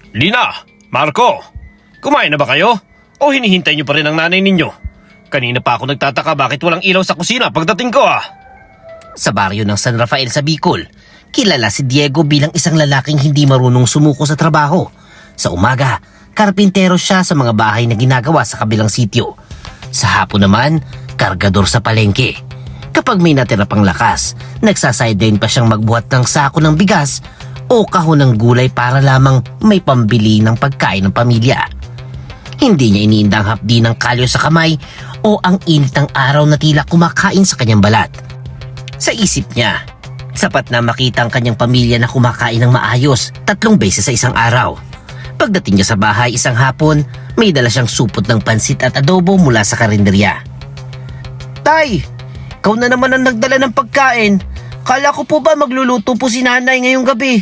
Lina, Marco, kumain na ba kayo? O hinihintay niyo pa rin ang nanay ninyo? Kanina pa ako nagtataka bakit walang ilaw sa kusina pagdating ko Sa baryo ng San Rafael sa Bicol, kilala si Diego bilang isang lalaking hindi marunong sumuko sa trabaho. Sa umaga, karpintero siya sa mga bahay na ginagawa sa kabilang sitio. Sa hapon naman, kargador sa palengke. Kapag may natira pang lakas, nagsasideline pa siyang magbuhat ng sako ng bigas o kahon ng gulay para lamang may pambili ng pagkain ng pamilya. Hindi niya iniinda ang hapdi ng kalyo sa kamay o ang init ng araw na tila kumakain sa kanyang balat. Sa isip niya, sapat na makita ang kanyang pamilya na kumakain ng maayos 3 beses sa isang araw. Pagdating niya sa bahay isang hapon, may dala siyang supot ng pansit at adobo mula sa karinderya. "Tay, ikaw na naman ang nagdala ng pagkain. Kala ko po ba magluluto po si nanay ngayong gabi?"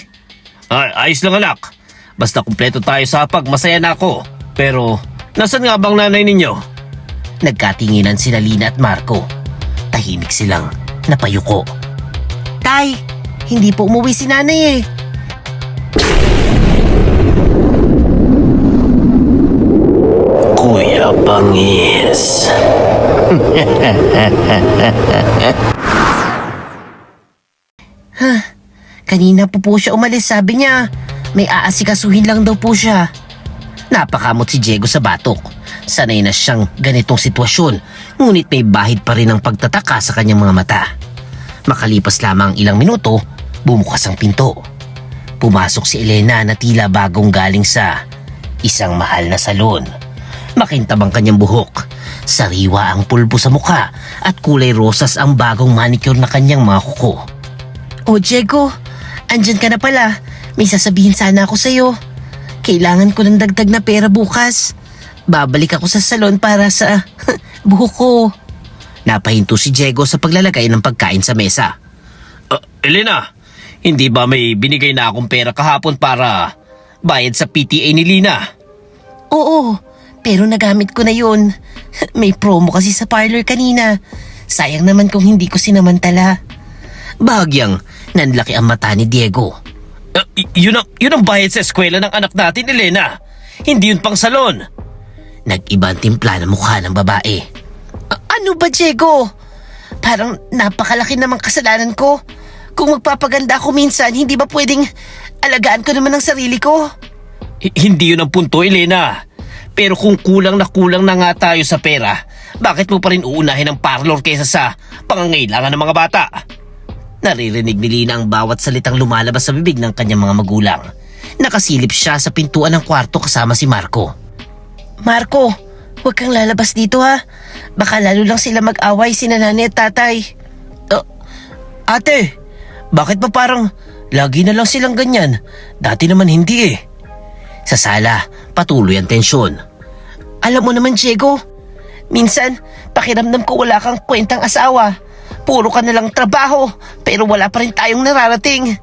Ayos lang anak. Basta kumpleto tayo sa hapag, masaya na ako. Pero, nasan nga bang nanay ninyo? Nagkatinginan sina Lina at Marco. Tahimik silang napayuko. "Tay, hindi po umuwi si nanay eh." Kuya Bangis. Kanina po siya umalis, sabi niya may aasikasuhin lang daw po siya. Napakamot si Diego sa batok. Sanay na siyang ganitong sitwasyon, ngunit may bahid pa rin ang pagtataka sa kanyang mga mata. Makalipas lamang ilang minuto, bumukas ang pinto. Pumasok si Elena na tila bagong galing sa isang mahal na salon. Makintab ang kanyang buhok, sariwa ang pulbo sa mukha at kulay rosas ang bagong manicure na kanyang mga kuko. "Oh Diego, andyan ka na pala. May sasabihin sana ako sa'yo. Kailangan ko ng dagdag na pera bukas. Babalik ako sa salon para sa buhok ko." Napahinto si Diego sa paglalagay ng pagkain sa mesa. Elena, hindi ba may binigay na akong pera kahapon para bayad sa PTA ni Lina? "Oo, pero nagamit ko na yun. May promo kasi sa parlor kanina. Sayang naman kung hindi ko sinamantala." Bahagyang nanlaki ang mata ni Diego. Yun ang bayad sa eskwela ng anak natin, Elena. Hindi yun pang salon. Nag-iba ang timpla ng mukha ng babae. "Ano ba, Diego? Parang napakalaki namang kasalanan ko. Kung magpapaganda ako minsan, hindi ba pwedeng alagaan ko naman ang sarili ko?" Hindi yun ang punto, Elena. Pero kung kulang na nga tayo sa pera, bakit mo pa rin uunahin ang parlor kaysa sa pangangailangan ng mga bata? Naririnig ni Lina ang bawat salitang lumalabas sa bibig ng kanyang mga magulang. Nakasilip siya sa pintuan ng kwarto kasama si Marco. "Marco, huwag kang lalabas dito ha. Baka lalo lang sila mag-away sina nanay at tatay." "Ate, bakit pa parang lagi na lang silang ganyan? Dati naman hindi eh." Sa sala, patuloy ang tensyon. "Alam mo naman, Diego, minsan pakiramdam ko wala kang kwentang asawa. Puro ka nalang trabaho pero wala pa rin tayong nararating."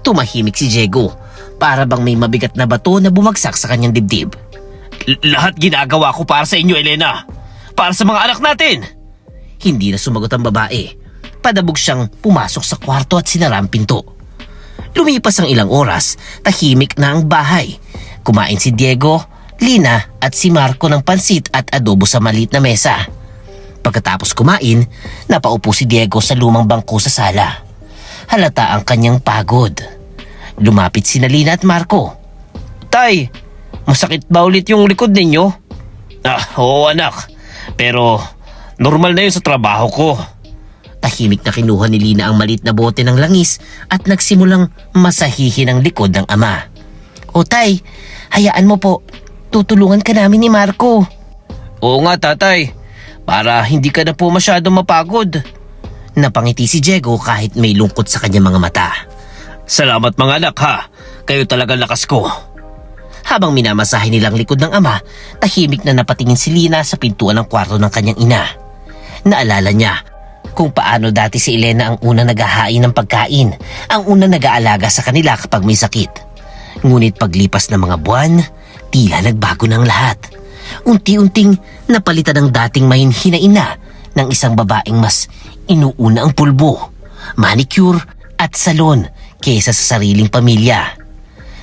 Tumahimik si Diego, para bang may mabigat na bato na bumagsak sa kanyang dibdib. Lahat ginagawa ko para sa inyo, Elena. Para sa mga anak natin. Hindi na sumagot ang babae. Padabog siyang pumasok sa kwarto at sinara ang pinto. Lumipas ang ilang oras, tahimik na ang bahay. Kumain si Diego, Lina at si Marco ng pansit at adobo sa maliit na mesa. Pagkatapos kumain, napaupo si Diego sa lumang bangko sa sala. Halata ang kanyang pagod. Lumapit sina Lina at Marco. "Tay, masakit ba ulit yung likod ninyo?" Oo anak. Pero normal na yun sa trabaho ko." Tahimik na kinuha ni Lina ang maliit na bote ng langis at nagsimulang masahihin ang likod ng ama. "O tay, hayaan mo po. Tutulungan ka namin ni Marco." Oo nga tatay. Para hindi ka na po masyadong mapagod. Napangiti si Diego kahit may lungkot sa kanyang mga mata. Salamat mga anak ha. Kayo talaga lakas ko. Habang minamasahe nilang likod ng ama, tahimik na napatingin si Lina sa pintuan ng kwarto ng kanyang ina. Naalala niya kung paano dati si Elena ang unang naghahain ng pagkain, ang unang nag-aalaga sa kanila kapag may sakit. Ngunit paglipas ng mga buwan, tila nagbago ng lahat. Unti-unting napalitan ang dating mahinhinain na ng isang babaeng mas inuuna ang pulbo, manicure at salon kaysa sa sariling pamilya.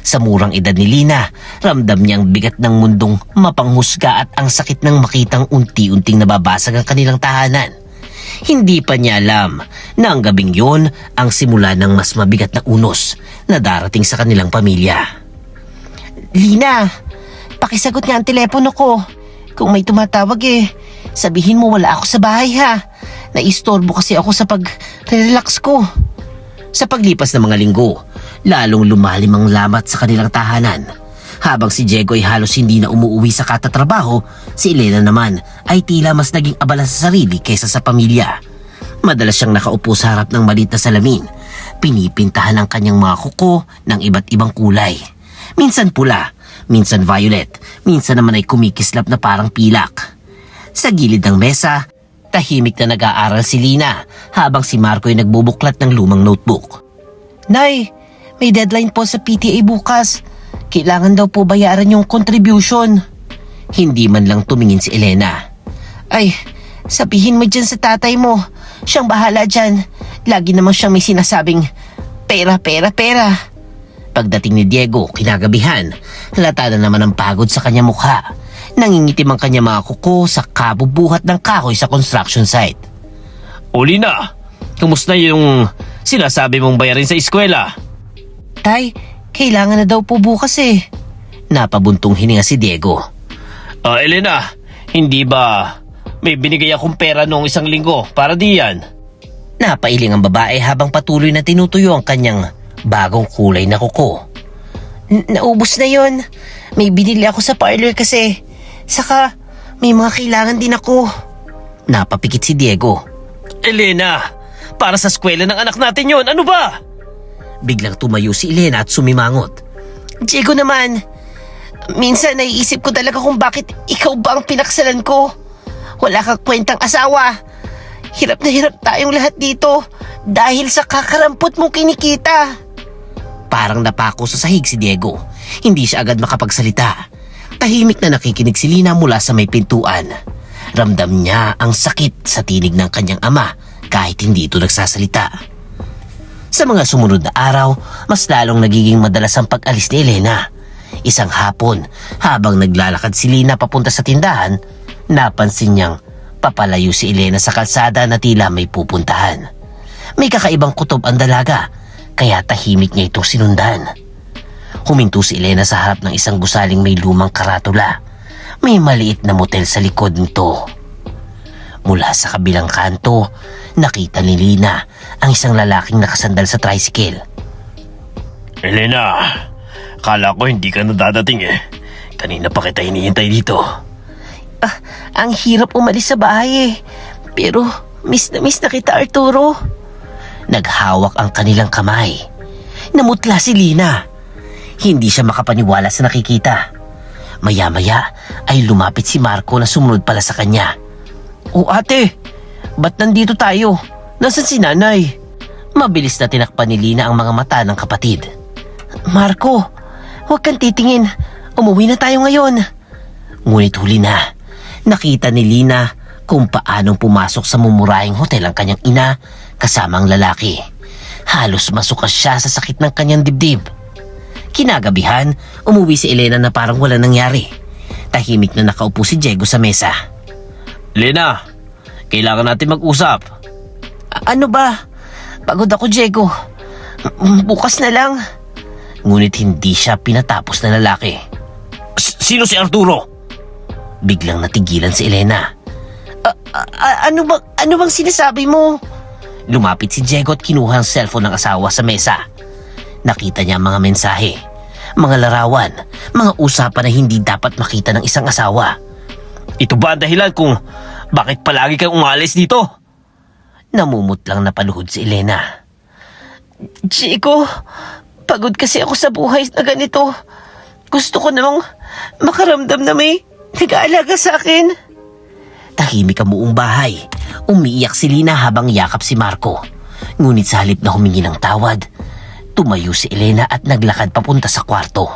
Sa murang edad ni Lina, ramdam niya ang bigat ng mundong mapanghusga at ang sakit ng makitang unti-unting nababasag ang kanilang tahanan. Hindi pa niya alam na ang gabing yun ang simula ng mas mabigat na unos na darating sa kanilang pamilya. Lina, pakisagot nga ang telepono ko. Kung may tumatawag sabihin mo wala ako sa bahay ha. Naistorbo kasi ako sa pag-relax ko. Sa paglipas ng mga linggo, lalong lumalim ang lamat sa kanilang tahanan. Habang si Diego ay halos hindi na umuwi sa katatrabaho, si Elena naman ay tila mas naging abala sa sarili kaysa sa pamilya. Madalas siyang nakaupo sa harap ng maliit na salamin. Pinipintahan ang kanyang mga kuko ng iba't ibang kulay. Minsan pula, minsan violet, minsan naman ay kumikislap na parang pilak. Sa gilid ng mesa, tahimik na nag-aaral si Lina habang si Marco ay nagbubuklat ng lumang notebook. Nay, may deadline po sa PTA bukas. Kailangan daw po bayaran yung contribution. Hindi man lang tumingin si Elena. Ay, sabihin mo dyan sa tatay mo. Siyang bahala dyan. Lagi naman siyang may sinasabing pera, pera, pera. Pagdating ni Diego, kinagabihan, halata na naman ang pagod sa kanya mukha. Nangingitim ang kanya mga kuko sa kabubuhat ng kahoy sa construction site. O Lina, kumusta yung sinasabi mong bayarin sa eskwela? Tay, kailangan na daw po bukas Napabuntong hininga si Diego. Elena, hindi ba may binigay akong pera noong isang linggo para diyan? Napailing ang babae habang patuloy na tinutuyo ang kanyang bagong kulay na kuko. Naubos na yon. May binili ako sa parlor kasi. Saka, may mga kailangan din ako. Napapikit si Diego. Elena, para sa eskwela ng anak natin yon, ano ba? Biglang tumayo si Elena at sumimangot. Diego naman, minsan naiisip ko talaga kung bakit ikaw ba ang pinaksalan ko. Wala kang kwentang asawa. Hirap na hirap tayong lahat dito dahil sa kakarampot mong kinikita. Parang napako sa sahig si Diego. Hindi siya agad makapagsalita. Tahimik na nakikinig si Lina mula sa may pintuan. Ramdam niya ang sakit sa tinig ng kanyang ama kahit hindi ito nagsasalita. Sa mga sumunod na araw, mas lalong nagiging madalas ang pag-alis ni Elena. Isang hapon, habang naglalakad si Lina papunta sa tindahan, napansin niyang papalayo si Elena sa kalsada na tila may pupuntahan. May kakaibang kutob ang dalaga, kaya tahimik niya itong sinundan. Huminto si Elena sa harap ng isang gusaling may lumang karatula. May maliit na motel sa likod nito. Mula sa kabilang kanto, nakita ni Lina ang isang lalaking nakasandal sa tricycle. Elena, kala ko hindi ka na dadating Kanina pa kita hinihintay dito. Ang hirap umalis sa bahay Pero miss na kita, Arturo. Naghawak ang kanilang kamay. Namutla si Lina. Hindi siya makapaniwala sa nakikita. Maya-maya ay lumapit si Marco na sumunod pala sa kanya. O ate, ba't nandito tayo? Nasaan si nanay? Mabilis na tinakpan ni Lina ang mga mata ng kapatid. Marco, huwag kang titingin. Umuwi na tayo ngayon. Ngunit huli na, nakita ni Lina kung paanong pumasok sa mumurahing hotel ang kanyang ina kasama ang lalaki. Halos masukas siya sa sakit ng kanyang dibdib. Kinagabihan, umuwi si Elena na parang wala nangyari. Tahimik na nakaupo si Diego sa mesa. Elena, kailangan natin mag-usap. Ano ba? Pagod ako, Diego. Bukas na lang. Ngunit hindi siya pinatapos na lalaki. Sino si Arturo? Biglang natigilan si Elena. Ano bang sinasabi mo? Lumapit si Diego at kinuha ang cellphone ng asawa sa mesa. Nakita niya ang mga mensahe, mga larawan, mga usapan na hindi dapat makita ng isang asawa. Ito ba ang dahilan kung bakit palagi kang umalis dito? Namumutlang na paluhod si Elena. Diego, pagod kasi ako sa buhay na ganito. Gusto ko namang makaramdam na may nag-aalaga sa akin. Tahimik ang buong bahay. Umiiyak si Lina habang yakap si Marco. Ngunit sa halip na humingi ng tawad, tumayo si Elena at naglakad papunta sa kwarto.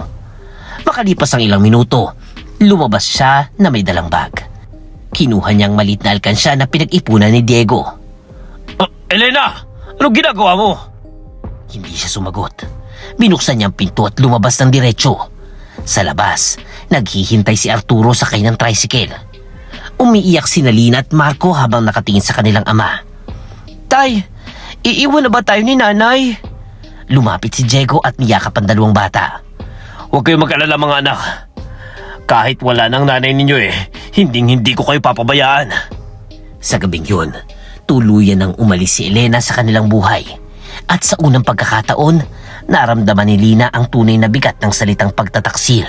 Makalipas ang ilang minuto, lumabas siya na may dalang bag. Kinuha niyang maliit na alkansya na pinag-ipunan ni Diego. Elena, anong ginagawa mo? Hindi siya sumagot. Binuksan niya ang pinto at lumabas ng diretsyo. Sa labas, naghihintay si Arturo sa kanyang tricycle. Umiiyak si Nalina at Marco habang nakatingin sa kanilang ama. Tay, iiwan na ba tayo ni nanay? Lumapit si Diego at niyakap ang dalawang bata. Huwag kayong mag-alala mga anak. Kahit wala ng nanay ninyo hindi ko kayo papabayaan. Sa gabing yun, tuluyan nang umalis si Elena sa kanilang buhay. At sa unang pagkakataon, naramdaman ni Lina ang tunay na bigat ng salitang pagtataksil.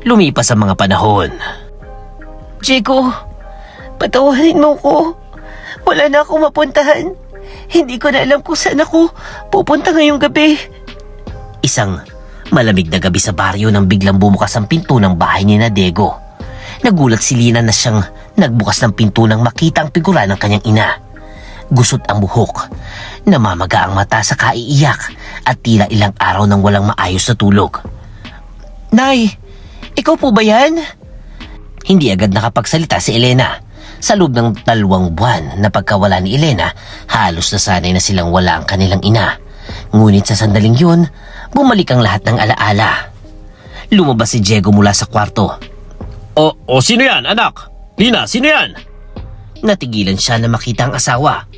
Lumipas ang mga panahon. Diego, patawarin mo ko. Wala na akong mapuntahan. Hindi ko na alam kung saan ako pupunta ngayong gabi. Isang malamig na gabi sa baryo nang biglang bumukas ang pinto ng bahay ni Diego. Nagulat si Lina na siyang nagbukas ng pinto nang makita ang figura ng kanyang ina. Gusot ang buhok, namamaga ang mata sa kaiiyak at tila ilang araw nang walang maayos na tulog. Nay, ikaw po ba yan? Hindi agad nakapagsalita si Elena. Sa loob ng 2 buwan na pagkawala ni Elena, halos nasanay na silang wala ang kanilang ina. Ngunit sa sandaling yun, bumalik ang lahat ng alaala. Lumabas si Diego mula sa kwarto. O sino yan, anak? Lina, sino yan? Natigilan siya na makita ang asawa.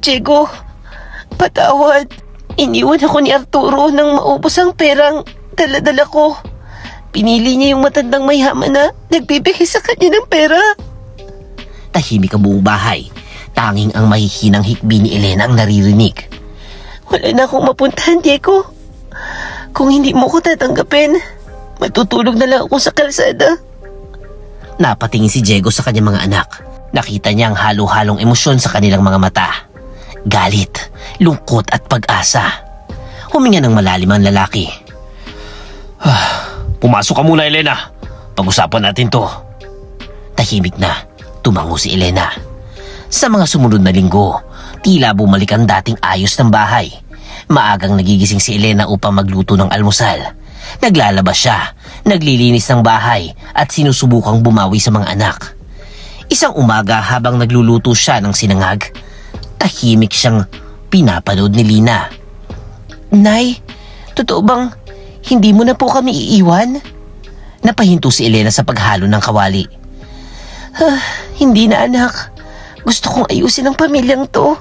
Diego, patawad. Iniwan ako ni Arturo nang maubos ang perang dala-dala ko. Pinili niya yung matandang mayhaman na nagbibigay sa kanya ng pera. Tahimik ang buong bahay. Tanging ang mahihinang hikbi ni Elena ang naririnig. Wala na akong mapuntahan, Diego. Kung hindi mo ko tatanggapin, matutulog na lang ako sa kalsada. Napatingin si Diego sa kanyang mga anak. Nakita niya ang halo-halong emosyon sa kanilang mga mata. Galit, lungkot at pag-asa. Huminga ng malalim ang lalaki. Pumasok ka muna, Elena. Pag-usapan natin to. Tahimik na, tumango si Elena. Sa mga sumunod na linggo, tila bumalik ang dating ayos ng bahay. Maagang nagigising si Elena upang magluto ng almusal. Naglalabas siya, naglilinis ng bahay at sinusubukang bumawi sa mga anak. Isang umaga habang nagluluto siya ng sinangag, tahimik siyang pinapanood ni Lina. Nay, totoo bang hindi mo na po kami iiwan? Napahinto si Elena sa paghalo ng kawali. Hindi na, anak. Gusto kong ayusin ang pamilyang to.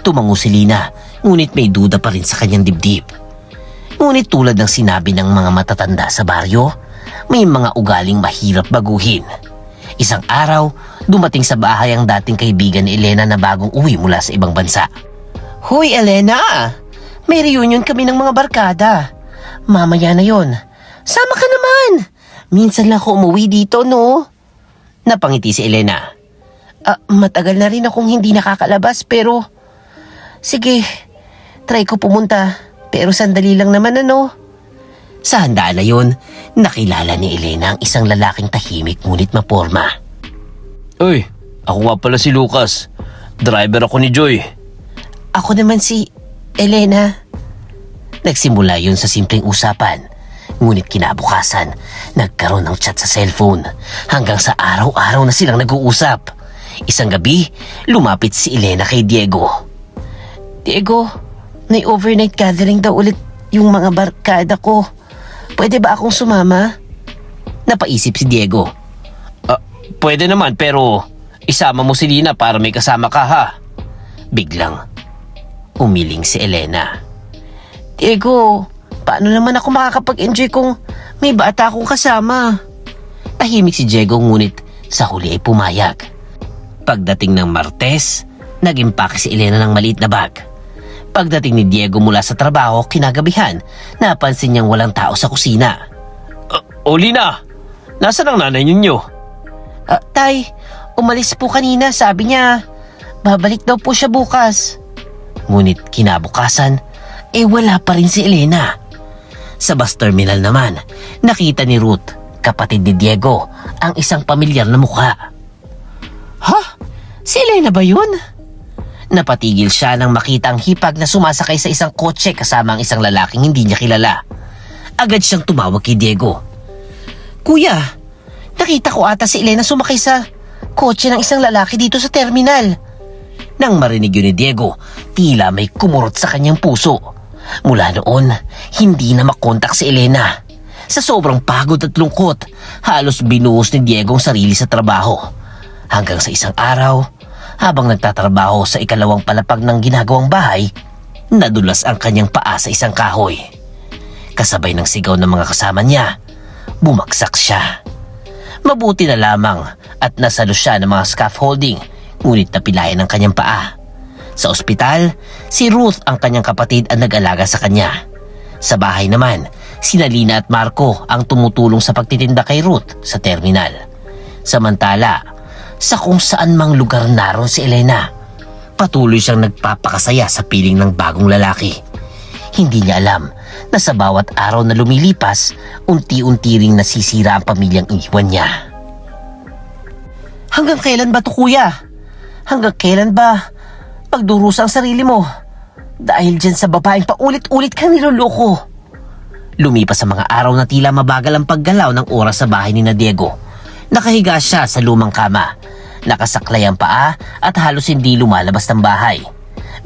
Tumango si Lina, ngunit may duda pa rin sa kanyang dibdib. Ngunit tulad ng sinabi ng mga matatanda sa baryo, may mga ugaling mahirap baguhin. Isang araw, dumating sa bahay ang dating kaibigan ni Elena na bagong uwi mula sa ibang bansa. Hoy, Elena! May reunion kami ng mga barkada. Mamaya na yon. Sama ka naman! Minsan lang ako umuwi dito, no? Napangiti si Elena. Matagal na rin akong hindi nakakalabas pero... Sige, try ko pumunta. Pero sandali lang naman, ano? Sa handaan na yun, nakilala ni Elena ang isang lalaking tahimik ngunit maporma. Uy, ako nga pala si Lucas. Driver ako ni Joy. Ako naman si Elena. Nagsimula yun sa simpleng usapan. Ngunit kinabukasan, nagkaroon ng chat sa cellphone. Hanggang sa araw-araw na silang nag-uusap. Isang gabi, lumapit si Elena kay Diego. Diego, may overnight gathering daw ulit yung mga barkada ko. Pwede ba akong sumama? Napaisip si Diego. Pwede naman pero isama mo si Lina para may kasama ka, ha? Biglang umiling si Elena. Diego, paano naman ako makakapag-enjoy kung may bata akong kasama? Tahimik si Diego ngunit sa huli ay pumayag. Pagdating ng Martes, nag-impake si Elena ng maliit na bag. Pagdating ni Diego mula sa trabaho kinagabihan, napansin niyang walang tao sa kusina. Lina, nasaan ang nanay ninyo? Tay, umalis po kanina. Sabi niya, babalik daw po siya bukas. Ngunit kinabukasan, wala pa rin si Elena. Sa bus terminal naman, nakita ni Ruth, kapatid ni Diego, ang isang pamilyar na mukha. Ha? Si Elena ba yun? Napatigil siya nang makita ang hipag na sumasakay sa isang kotse kasama ang isang lalaking hindi niya kilala. Agad siyang tumawag kay Diego. Kuya, nakita ko ata si Elena sumakay sa kotse ng isang lalaki dito sa terminal. Nang marinig yun ni Diego, tila may kumurot sa kanyang puso. Mula noon, hindi na makontak si Elena. Sa sobrang pagod at lungkot, halos binuhos ni Diego ang sarili sa trabaho. Hanggang sa isang araw, habang nagtatrabaho sa ikalawang palapag ng ginagawang bahay, nadulas ang kanyang paa sa isang kahoy. Kasabay ng sigaw ng mga kasama niya, bumagsak siya. Mabuti na lamang at nasalo siya ng mga scaffolding, ngunit napilayan ang kanyang paa. Sa ospital, si Ruth ang kanyang kapatid ang nag-alaga sa kanya. Sa bahay naman, sina Lina at Marco ang tumutulong sa pagtitinda kay Ruth sa terminal. Samantala, sa kung saan mang lugar naroon si Elena, patuloy siyang nagpapakasaya sa piling ng bagong lalaki. Hindi niya alam na sa bawat araw na lumilipas, unti-unti ring nasisira ang pamilyang iniwan niya. Hanggang kailan ba to, kuya? Hanggang kailan ba pagdurusa ang sarili mo? Dahil dyan sa babaeng paulit-ulit kang niloloko. Lumipas ang mga araw na tila mabagal ang paggalaw ng oras sa bahay ni na Diego. Nakahiga siya sa lumang kama. Nakasaklay ang paa at halos hindi lumalabas ng bahay.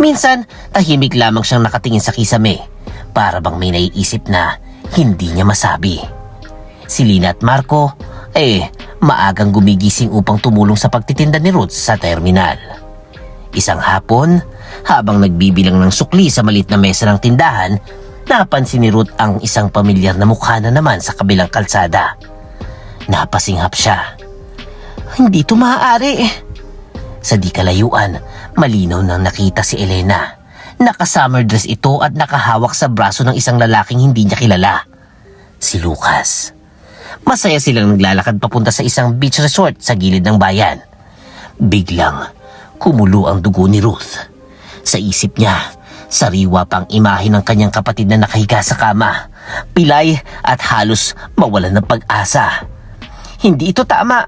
Minsan, tahimik lamang siyang nakatingin sa kisame, para bang may naiisip na hindi niya masabi. Si Lina at Marco, maagang gumigising upang tumulong sa pagtitinda ni Ruth sa terminal. Isang hapon, habang nagbibilang ng sukli sa maliit na mesa ng tindahan, napansin ni Ruth ang isang pamilyar na mukha na naman sa kabilang kalsada. Napasinghap siya. Hindi ito maaari. Sa di kalayuan, malinaw nang nakita si Elena. Naka-summer dress ito at nakahawak sa braso ng isang lalaking hindi niya kilala. Si Lucas. Masaya silang naglalakad papunta sa isang beach resort sa gilid ng bayan. Biglang, kumulo ang dugo ni Ruth. Sa isip niya, sariwa pang imahe ng kanyang kapatid na nakahiga sa kama. Pilay at halos mawalan ng pag-asa. Hindi ito tama.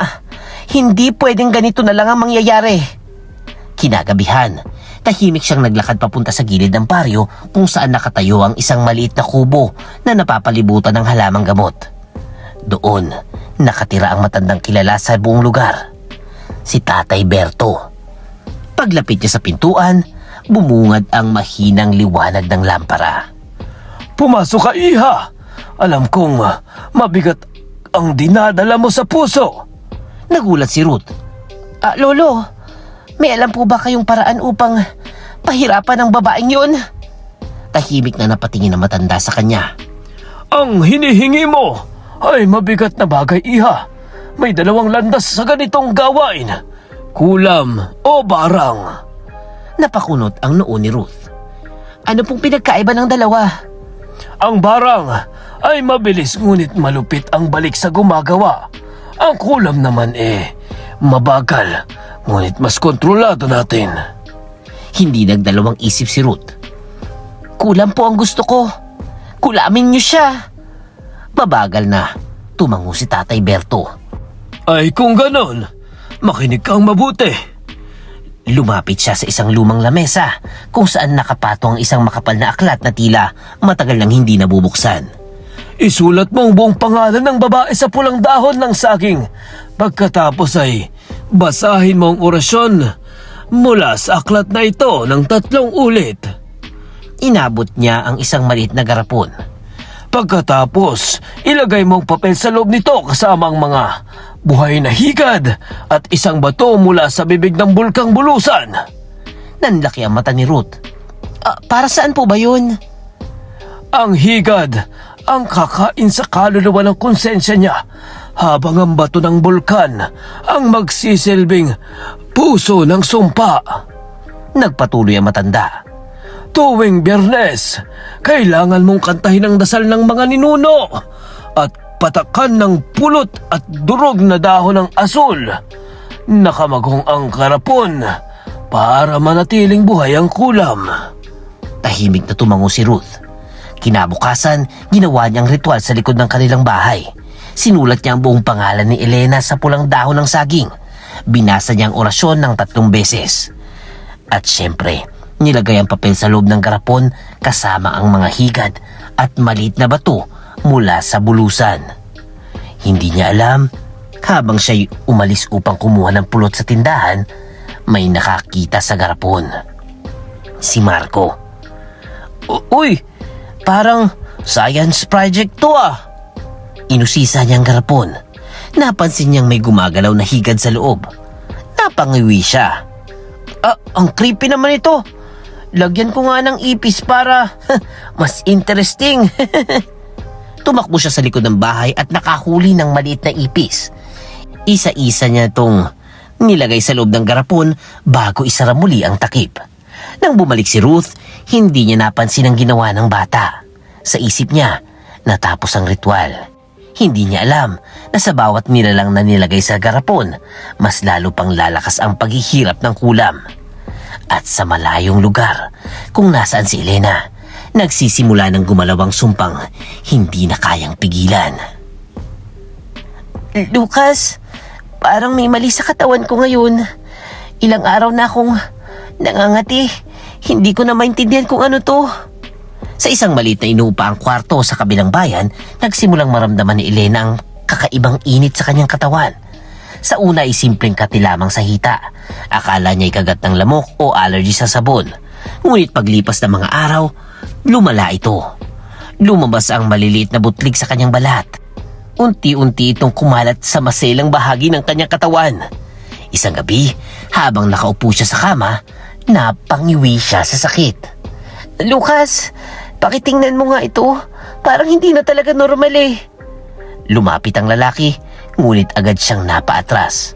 Hindi pwedeng ganito na lang ang mangyayari. Kinagabihan, tahimik siyang naglakad papunta sa gilid ng baryo kung saan nakatayo ang isang maliit na kubo na napapalibutan ng halamang gamot. Doon, nakatira ang matandang kilala sa buong lugar, si Tatay Berto. Paglapit niya sa pintuan, bumungad ang mahinang liwanag ng lampara. Pumasok ka, iha! Alam kong mabigat ang dinadala mo sa puso. Nagulat si Ruth. Lolo, may alam po ba kayong paraan upang pahirapan ang babaeng yun? Tahimik na napatingin ang matanda sa kanya. Ang hinihingi mo ay mabigat na bagay, iha. May dalawang landas sa ganitong gawain. Kulam o barang. Napakunot ang noo ni Ruth. Ano pong pinagkaiba ng dalawa? Ang barang ay mabilis ngunit malupit ang balik sa gumagawa. Ang kulam naman mabagal ngunit mas kontrolado natin. Hindi nagdalawang isip si Ruth. Kulam po ang gusto ko. Kulamin niyo siya. Mabagal na tumango si Tatay Berto. Ay kung ganon, makinig kang mabuti. Lumapit siya sa isang lumang lamesa kung saan nakapatong ang isang makapal na aklat na tila matagal nang hindi nabubuksan. Isulat mo ang buong pangalan ng babae sa pulang dahon ng saging. Pagkatapos ay basahin mo ang orasyon mula sa aklat na ito ng 3 ulit. Inabot niya ang isang maliit na garapon. Pagkatapos, ilagay mo ang papel sa loob nito kasama ang mga buhay na higad at isang bato mula sa bibig ng bulkang Bulusan. Nanlaki ang mata ni Ruth. Para saan po ba yun? Ang higad ang kakain sa kaluluwa ng konsensya niya, habang ang bato ng bulkan ang magsisilbing puso ng sumpa. Nagpatuloy ang matanda. Tuwing Biyernes, kailangan mong kantahin ang dasal ng mga ninuno at patakan ng pulot at durog na dahon ng asul. Nakamagong ang karapon para manatiling buhay ang kulam. Tahimik na tumango si Ruth. Kinabukasan, ginawa niyang ritual sa likod ng kanilang bahay. Sinulat niya ang buong pangalan ni Elena sa pulang dahon ng saging. Binasa niya ang orasyon ng 3 beses. At syempre, nilagay ang papel sa loob ng garapon kasama ang mga higad at maliit na bato mula sa bulusan. Hindi niya alam, habang siya'y umalis upang kumuha ng pulot sa tindahan, may nakakita sa garapon. Si Marco. Uy, Parang science project to ah. Inusisa niyang garapon. Napansin niyang may gumagalaw na higad sa loob. Napangiwi siya. Ang creepy naman ito. Lagyan ko nga ng ipis para mas interesting. Tumakbo siya sa likod ng bahay at nakahuli ng maliit na ipis. Isa-isa niya itong nilagay sa loob ng garapon bago isara muli ang takip. Nang bumalik si Ruth, hindi niya napansin ang ginawa ng bata. Sa isip niya, natapos ang ritual. Hindi niya alam na sa bawat nilalang na nilagay sa garapon, mas lalo pang lalakas ang paghihirap ng kulam. At sa malayong lugar, kung nasaan si Elena, nagsisimula ng gumalaw ang sumpang hindi na kayang pigilan. Lucas, parang may mali sa katawan ko ngayon. Ilang araw na akong nangangati. Hindi ko na maintindihan kung ano to. Sa isang maliit na inuupaang kwarto sa kabilang bayan, nagsimulang maramdaman ni Elena ang kakaibang init sa kanyang katawan. Sa una ay simpleng kati lamang sa hita. Akala niya kagat ng lamok o allergy sa sabon. Ngunit paglipas ng mga araw, lumala ito. Lumabas ang maliliit na butlig sa kanyang balat. Unti-unti itong kumalat sa maselang bahagi ng kanyang katawan. Isang gabi, habang nakaupo siya sa kama, napangiwi siya sa sakit. Lucas, pakitingnan mo nga ito. Parang hindi na talaga normal eh. Lumapit ang lalaki, ngunit agad siyang napaatras.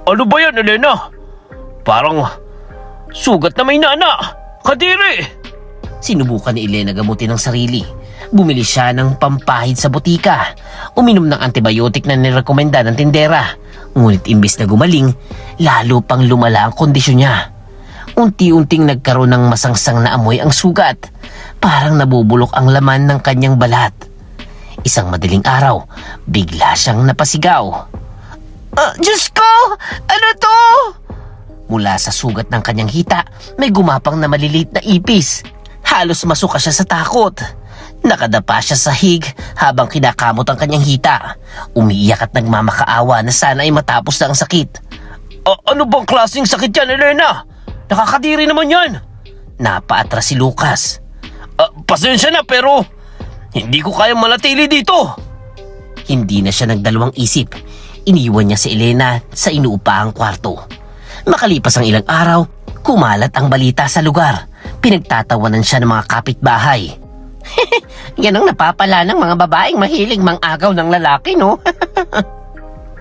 Ano ba yan, Elena? Parang sugat na may nana. Kadiri! Sinubukan ni Elena gamutin ang sarili. Bumili siya ng pampahid sa butika. Uminom ng antibiotic na nirekomenda ng tindera. Ngunit imbis na gumaling, lalo pang lumala ang kondisyon niya. Unti-unting nagkaroon ng masangsang na amoy ang sugat. Parang nabubulok ang laman ng kanyang balat. Isang madaling araw, bigla siyang napasigaw. Diyos ko! Ano to? Mula sa sugat ng kanyang hita, may gumapang na maliliit na ipis. Halos masuka siya sa takot. Nakadapa siya sa hig habang kinakamot ang kanyang hita. Umiiyak at nagmamakaawa na sana ay matapos na ang sakit. Ano bang klaseng sakit yan, Elena? Nakakadiri naman yan. Napaatras si Lucas. Pasensya na pero hindi ko kayang manatili dito. Hindi na siya nagdalawang isip. Iniwan niya si Elena sa inuupahang kwarto. Makalipas ang ilang araw, kumalat ang balita sa lugar. Pinagtatawanan siya ng mga kapitbahay. Yan ang napapala ng mga babaeng mahilig mang-agaw ng lalaki, no?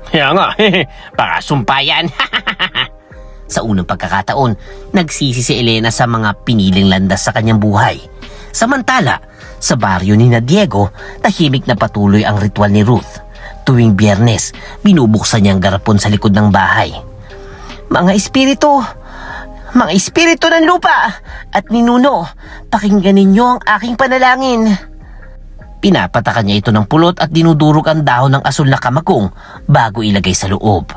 Kaya nga, baka sumpayan. Sa unang pagkakataon, nagsisi si Elena sa mga piniling landas sa kanyang buhay. Samantala, sa baryo ni na Diego, tahimik na patuloy ang ritual ni Ruth. Tuwing Biyernes, binubuksan niya ang garapon sa likod ng bahay. Mga espiritu ng lupa at ninuno, pakinggan ninyo ang aking panalangin. Pinapatakan niya ito ng pulot at dinudurog ang dahon ng asul na kamakong bago ilagay sa loob.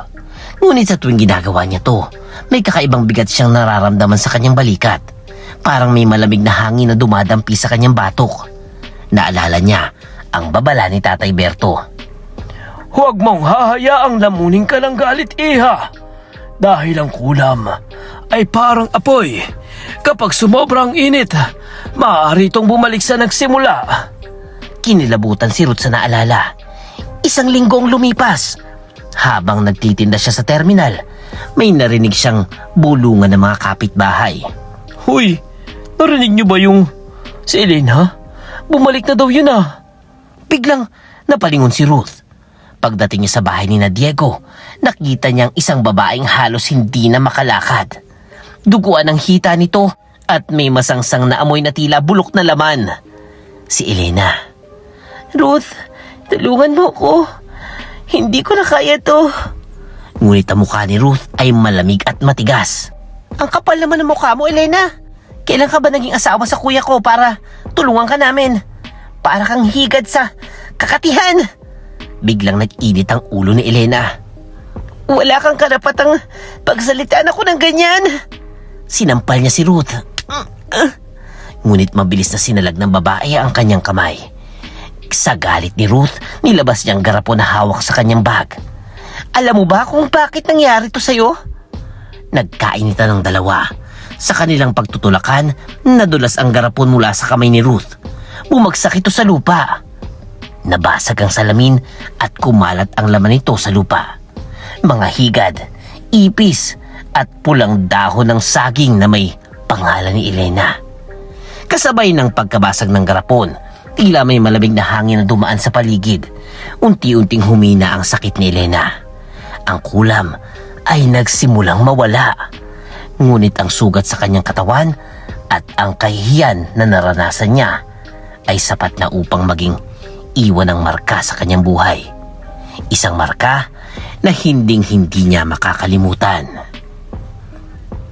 Ngunit sa tuwing ginagawa niya to, may kakaibang bigat siyang nararamdaman sa kanyang balikat. Parang may malamig na hangin na dumadampi sa kanyang batok. Naalala niya ang babala ni Tatay Berto. Huwag mong hahayaang lamunin ka ng galit, iha. Dahil ang kulam ay parang apoy. Kapag sumobrang init, maaari itong bumalik sa nagsimula. Kinilabutan si Ruth sa naalala. Isang linggong lumipas. Habang nagtitinda siya sa terminal, may narinig siyang bulungan ng mga kapitbahay. Hoy, narinig niyo ba yung si Elena? Bumalik na daw yun ah. Biglang napalingon si Ruth. Pagdating niya sa bahay ni na Diego, nakita niyang isang babaeng halos hindi na makalakad. Duguan ang hita nito at may masangsang na amoy na tila bulok na laman. Si Elena. Ruth, tulungan mo ko. Hindi ko na kaya to. Ngunit ang mukha ni Ruth ay malamig at matigas. Ang kapal naman ng mukha mo, Elena. Kailan ka ba naging asawa sa kuya ko para tulungan ka namin? Para kang higad sa kakatihan. Biglang nag-init ang ulo ni Elena. Wala kang karapatang pagsalitaan ako ng ganyan. Sinampal niya si Ruth. Ngunit mabilis na sinalag ng babae ang kanyang kamay. Sa galit ni Ruth, nilabas niyang garapon na hawak sa kanyang bag. Alam mo ba kung bakit nangyari to sa'yo? Nagkainitan ng dalawa. Sa kanilang pagtutulakan, nadulas ang garapon mula sa kamay ni Ruth. bumagsak ito sa lupa. Nabasag ang salamin at kumalat ang laman nito sa lupa. Mga higad, ipis at pulang dahon ng saging na may pangalan ni Elena. Kasabay ng pagkabasag ng garapon, tila may malamig na hangin na dumaan sa paligid. Unti-unting humina ang sakit ni Elena. Ang kulam ay nagsimulang mawala. Ngunit ang sugat sa kanyang katawan at ang kahihiyan na naranasan niya ay sapat na upang maging iwan ng marka sa kanyang buhay. Isang marka na hinding-hindi niya makakalimutan.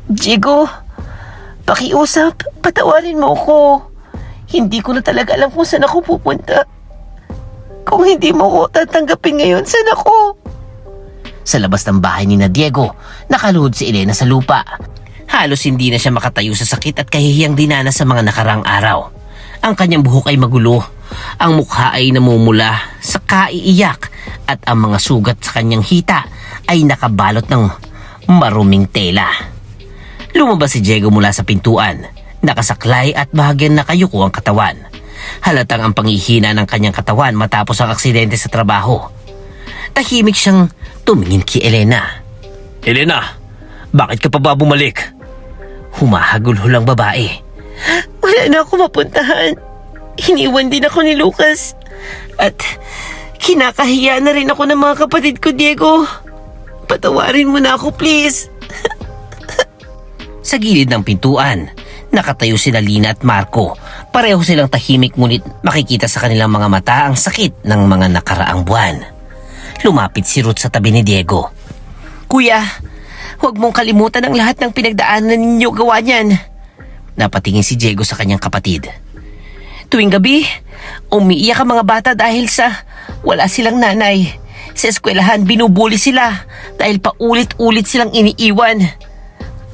Diego, pakiusap, patawarin mo ako. Hindi ko na talaga alam kung saan ako pupunta. Kung hindi mo ko tatanggapin ngayon, saan ako? Sa labas ng bahay ni na Diego, nakaluhod si Elena sa lupa. Halos hindi na siya makatayo sa sakit at kahihiyang dinanas sa mga nakarang araw. Ang kanyang buhok ay magulo, ang mukha ay namumula sa kaiiyak at ang mga sugat sa kanyang hita ay nakabalot ng maruming tela. Lumabas si Diego mula sa pintuan, nakasaklay at bahagyang nakayuko ang katawan. Halatang ang panghihina ng kanyang katawan matapos ang aksidente sa trabaho. Tahimik siyang tumingin kay Elena. Elena, bakit ka pa ba bumalik? Humahagulhol ang babae. Wala na ako mapuntahan. Iniwan din ako ni Lucas. At kinakahiya na rin ako ng mga kapatid ko, Diego. Patawarin mo na ako, please. Sa gilid ng pintuan, nakatayo sina Lina at Marco. Pareho silang tahimik ngunit makikita sa kanilang mga mata ang sakit ng mga nakaraang buwan. Lumapit si Ruth sa tabi ni Diego. Kuya, huwag mong kalimutan ang lahat ng pinagdaanan ninyo gawa niyan. Napatingin si Diego sa kanyang kapatid. Tuwing gabi, umiiyak ang mga bata dahil sa wala silang nanay. Sa eskwelahan, binubuli sila dahil paulit-ulit silang iniiwan.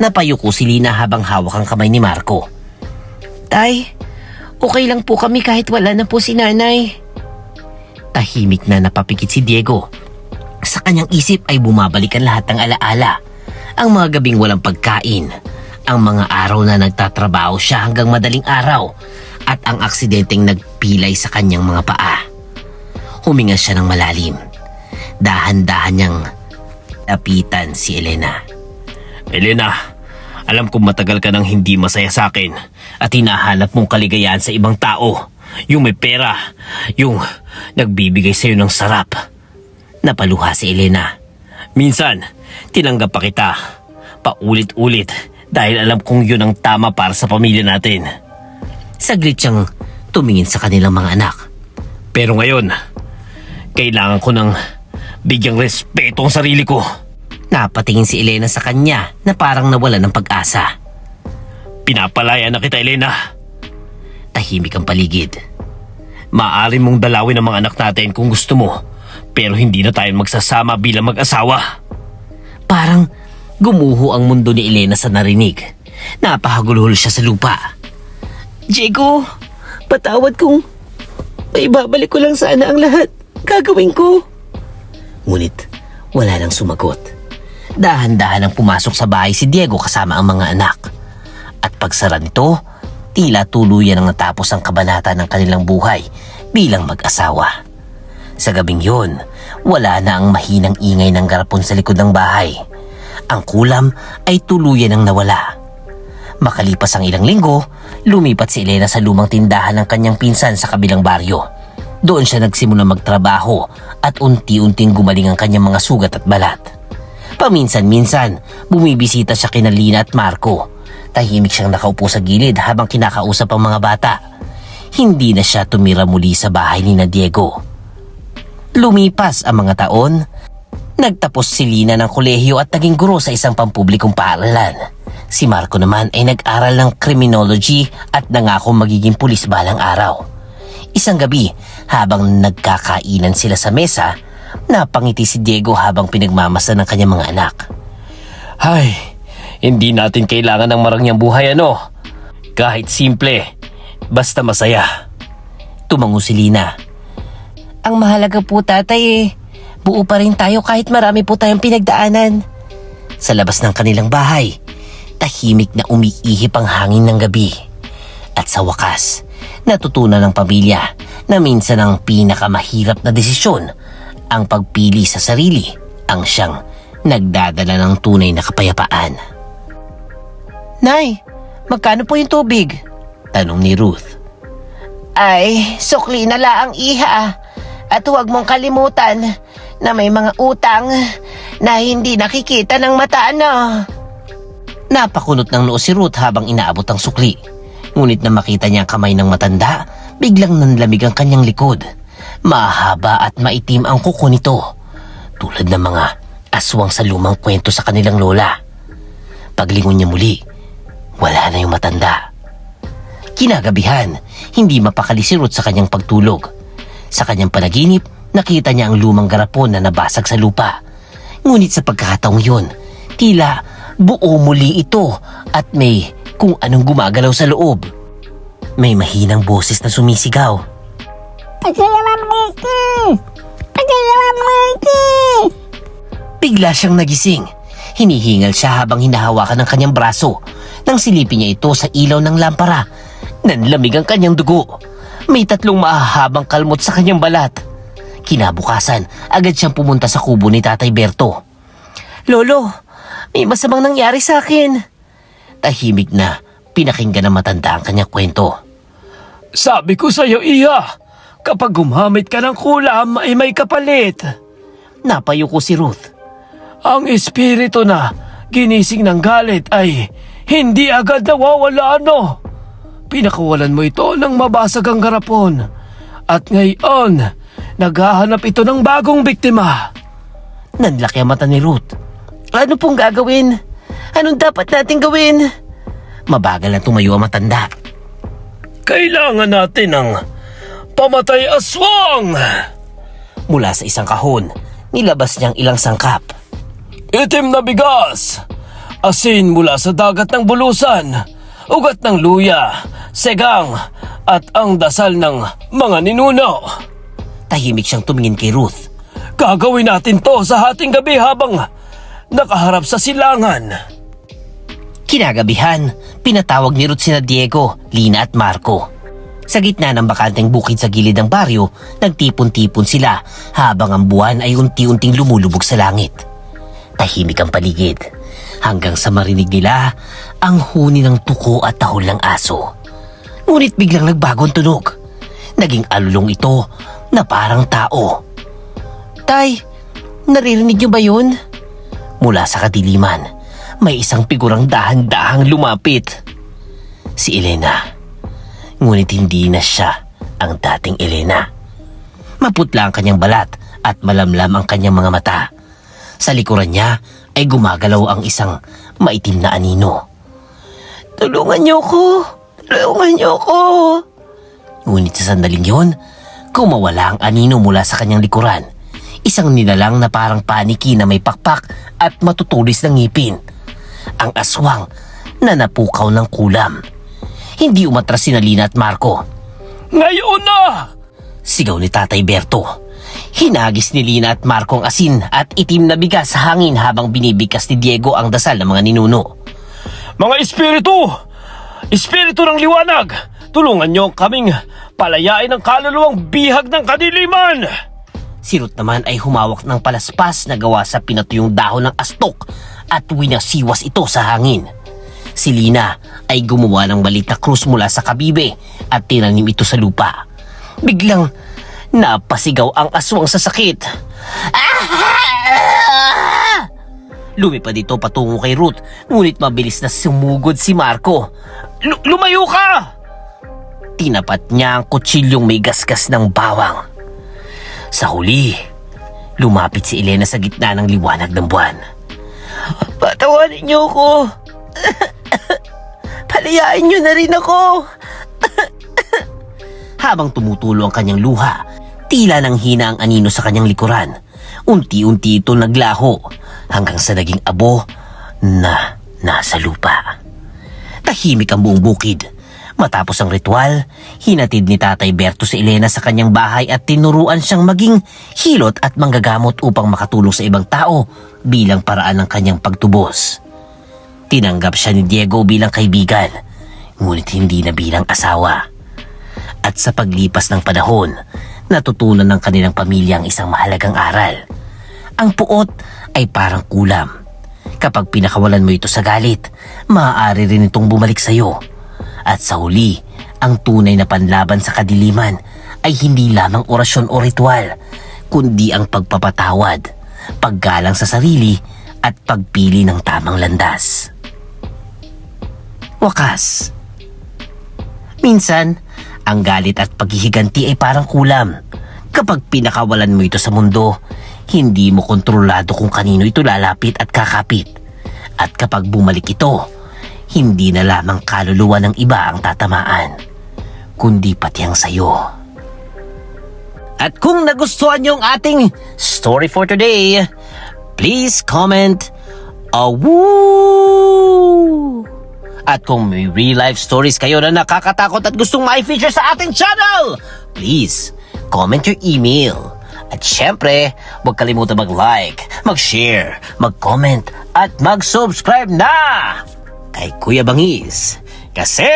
Napayuko si Lina habang hawak ang kamay ni Marco. Tay, okay lang po kami kahit wala na po si nanay. Tahimik na napapikit si Diego. Sa kanyang isip ay bumabalik ang lahat ng alaala. Ang mga gabing walang pagkain, ang mga araw na nagtatrabaho siya hanggang madaling araw, at ang aksidenteng nagpilay sa kanyang mga paa. Huminga siya ng malalim. Dahan-dahan niyang lapitan si Elena. Elena, alam kong matagal ka nang hindi masaya sa akin at hinahanap mong kaligayahan sa ibang tao. Yung may pera, yung nagbibigay sa'yo ng sarap. Napaluha si Elena. Minsan, tinanggap pa kita. Paulit-ulit dahil alam kong yun ang tama para sa pamilya natin. Saglit siyang tumingin sa kanilang mga anak. Pero ngayon, kailangan ko ng bigyang respeto ang sarili ko. Napatingin si Elena sa kanya na parang nawala ng pag-asa. Pinapalaya na kita, Elena. Tahimik ang paligid. Maaari mong dalawin ang mga anak natin kung gusto mo, pero hindi na tayo magsasama bilang mag-asawa. Parang gumuho ang mundo ni Elena sa narinig. Napahagulhol siya sa lupa. Diego, patawad kung maibabalik ko lang sana ang lahat. Gagawin ko. Ngunit wala nang sumagot. Dahan-dahan ang pumasok sa bahay si Diego kasama ang mga anak. At pagsara nito, tila tuluyan ang natapos ang kabanata ng kanilang buhay bilang mag-asawa. Sa gabing yun, wala na ang mahinang ingay ng garapon sa likod ng bahay. Ang kulam ay tuluyan ang nawala. Makalipas ang ilang linggo, lumipat si Elena sa lumang tindahan ng kanyang pinsan sa kabilang baryo. Doon siya nagsimula magtrabaho at unti-unting gumaling ang kanyang mga sugat at balat. Paminsan-minsan, bumibisita siya kina Lina at Marco. Tahimik siyang nakaupo sa gilid habang kinakausap ang mga bata. Hindi na siya tumira muli sa bahay ni na Diego. Lumipas ang mga taon, nagtapos si Lina ng kolehiyo at naging guro sa isang pampublikong paaralan. Si Marco naman ay nag-aral ng criminology at nangako magiging pulis balang araw. Isang gabi, habang nagkakainan sila sa mesa, napangiti si Diego habang pinagmamasa ng kanyang mga anak. Ay, hindi natin kailangan ng marangyang buhay, ano? Kahit simple, basta masaya. Tumango si Lina. Ang mahalaga po, tatay, buo pa rin tayo kahit marami po tayong pinagdaanan. Sa labas ng kanilang bahay, tahimik na umiihip ang hangin ng gabi. At sa wakas, Natutunan ng pamilya na minsan ang pinakamahirap na desisyon, ang pagpili sa sarili, ang siyang nagdadala ng tunay na kapayapaan. Nay, magkano po yung tubig? Tanong ni Ruth. Ay, sukli na laang iha. At huwag mong kalimutan na may mga utang na hindi nakikita ng mata, ano? Napakunot ng noo si Ruth habang inaabot ang sukli. Ngunit na makita niya ang kamay ng matanda, biglang nanlamig ang kanyang likod. Mahaba at maitim ang kuko nito, tulad ng mga aswang sa lumang kwento sa kanilang lola. Paglingon niya muli, wala na yung matanda. Kinagabihan, hindi mapakali si Ruth sa kanyang pagtulog. Sa kanyang panaginip, nakita niya ang lumang garapon na nabasag sa lupa. Ngunit sa pagkakataong yun, tila buo muli ito at may kung anong gumagalaw sa loob. May mahinang boses na sumisigaw. Pakialaman mo ko! Pakialaman mo ko! Bigla siyang nagising. Hinihingal siya habang hinahawakan ng kanyang braso. Nang silipin niya ito sa ilaw ng lampara, nanlamig ang kanyang dugo. May 3 mahahabang kalmot sa kanyang balat. Kinabukasan, agad siyang pumunta sa kubo ni Tatay Berto. Lolo, may masamang nangyari sa akin. Tahimik na pinakinggan ng matanda ang kanyang kwento. Sabi ko sa'yo, Iha, kapag gumamit ka ng kulam ay may kapalit. Napayuko si Ruth. Ang espiritu na ginising ng galit ay hindi agad nawawala, no? Pinakawalan mo ito ng mabasag ang garapon. At ngayon, naghahanap ito ng bagong biktima. Nanlaki ang mata ni Ruth. Ano pong gagawin? Anong dapat natin gawin? Mabagal na tumayo ang matanda. Kailangan natin ng pamatay aswang! Mula sa isang kahon, nilabas niyang ilang sangkap. Itim na bigas, asin mula sa dagat ng bulusan, ugat ng luya, segang, at ang dasal ng mga ninuno. Tahimik siyang tumingin kay Ruth. Gagawin natin to sa hating gabi habang nakaharap sa silangan. Kinagabihan, pinatawag ni Ruth sina Diego, Lina at Marco. Sa gitna ng bakanteng bukid sa gilid ng baryo, nagtipon-tipon sila habang ang buwan ay unti-unting lumulubog sa langit. Tahimik ang paligid hanggang sa marinig nila ang huni ng tuko at tahol ng aso. Ngunit biglang nagbago ang tunog. Naging alulong ito na parang tao. Tay, naririnig niyo ba yun? Mula sa kadiliman, may isang figurang dahan-dahang lumapit. Si Elena. Ngunit hindi na siya ang dating Elena. Maputla ang kanyang balat at malamlam ang kanyang mga mata. Sa likuran niya ay gumagalaw ang isang maitim na anino. Tulungan niyo ko! Tulungan niyo ko! Ngunit sa sandaling yun, kumawala ang anino mula sa kanyang likuran. Isang nilalang na parang paniki na may pakpak at matutulis ng ngipin. Ang aswang na napukaw ng kulam. Hindi umatras sina Lina at Marco. Ngayon na! Sigaw ni Tatay Berto. Hinagis ni Lina at Marco ang asin at itim na bigas sa hangin habang binibigkas ni Diego ang dasal ng mga ninuno. Mga espiritu! Espiritu ng liwanag! Tulungan niyo kaming palayain ang kaluluwang bihag ng kadiliman! Si Ruth naman ay humawak ng palaspas na gawa sa pinatuyong dahon ng astok at winasiwas ito sa hangin. Si Lina ay gumawa ng maliit na krus mula sa kabibe at tinanim ito sa lupa. Biglang napasigaw ang aswang sa sakit. Lumipad ito patungo kay Ruth, ngunit mabilis na sumugod si Marco. Lumayo ka! Tinapat niya ang kutsilyong may gasgas ng bawang. Sa huli, lumapit si Elena sa gitna ng liwanag ng buwan. Patawanin niyo ko! Palayain niyo na rin ako! Habang tumutulo ang kanyang luha, tila nang hina ang anino sa kanyang likuran. Unti-unti ito naglaho hanggang sa naging abo na nasa lupa. Tahimik ang buong bukid. Matapos ang ritual, hinatid ni Tatay Berto si Elena sa kanyang bahay at tinuruan siyang maging hilot at manggagamot upang makatulong sa ibang tao bilang paraan ng kanyang pagtubos. Tinanggap siya ni Diego bilang kaibigan, ngunit hindi na bilang asawa. At sa paglipas ng panahon, natutunan ng kanilang pamilya ang isang mahalagang aral. Ang puot ay parang kulam. Kapag pinakawalan mo ito sa galit, maaari rin itong bumalik sa iyo. At sa huli, ang tunay na panlaban sa kadiliman ay hindi lamang orasyon o ritual, kundi ang pagpapatawad, paggalang sa sarili at pagpili ng tamang landas. Wakas. Minsan, ang galit at paghihiganti ay parang kulam. Kapag pinakawalan mo ito sa mundo, hindi mo kontrolado kung kanino ito lalapit at kakapit. At kapag bumalik ito, hindi na lamang kaluluwa ng iba ang tatamaan, kundi pati ang sayo. At kung nagustuhan niyo ang ating story for today, please comment a woo! At kung may real life stories kayo na nakakatakot at gustong ma-feature sa ating channel, please comment your email. At syempre, huwag kalimutan mag-like, mag-share, mag-comment at mag-subscribe na kay Kuya Bangis. Kasi